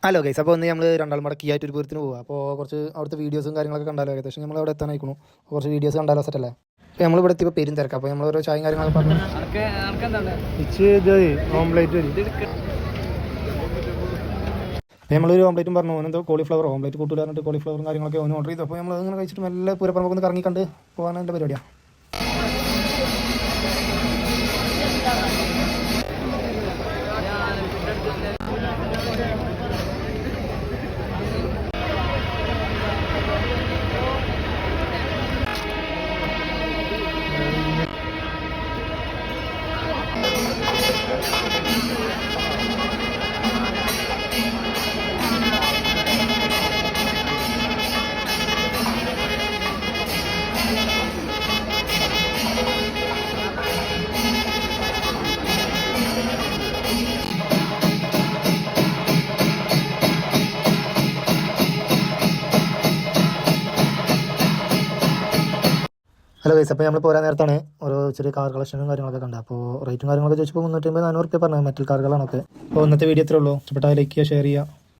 Hello guys, അപ്പോൾ ഒന്ന് നമ്മൾ രണ്ടാളും കൂടെ കീയായിട്ട് ഒരു പൂരത്തിന് പോകുക. അപ്പോൾ കുറച്ച് അവിടുത്തെ വീഡിയോസും കാര്യങ്ങളൊക്കെ കണ്ടാലോ. ഏകദേശം നമ്മൾ അവിടെ എത്താനായിക്കണു. കുറച്ച് വീഡിയോസ് കണ്ടാലോ സെറ്റല്ലേ. അപ്പോൾ നമ്മളിവിടെ എത്തിയപ്പോൾ പെരും തിരക്കാം. അപ്പോൾ നമ്മൾ ഓരോ ചായയും കാര്യങ്ങളൊക്കെ പറഞ്ഞു. നമ്മളൊരു ഓംപ്ലേറ്റും പറഞ്ഞു. ഓനെന്തോ കോളിഫ്ലവർ ഓംപ്ലേറ്റ് കൂട്ടൂല പറഞ്ഞിട്ട് കോളിഫ്ലവറും കാര്യങ്ങളൊക്കെ ഓൻ ഓർഡർ ചെയ്തു. അപ്പോൾ നമ്മൾ അങ്ങനെ കഴിച്ചിട്ട് നല്ല പൂരപ്പറമ്പൊക്കെ ഒന്ന് കറങ്ങി കണ്ട് പോകാൻ എൻ്റെ പരിപാടിയാണ്. ഹലോ ഗൈസ്, അപ്പോൾ നമ്മൾ പോരാൻ നേരത്താണ് ഓരോ ചെറിയ കാർ കളക്ഷനും കാര്യങ്ങളൊക്കെ കണ്ടത്. അപ്പോൾ റേറ്റും കാര്യങ്ങളൊക്കെ ചോദിച്ചപ്പോൾ 350-400 പറഞ്ഞു. മെറ്റൽ കാറുകളാണൊക്കെ. അപ്പോൾ ഇന്നത്തെ വീഡിയോ ഇത്രേ ഉള്ളൂ. ഇഷ്ടപ്പെട്ടാൽ ലൈക്ക് ചെയ്യുക, ഷെയർ ചെയ്യുക.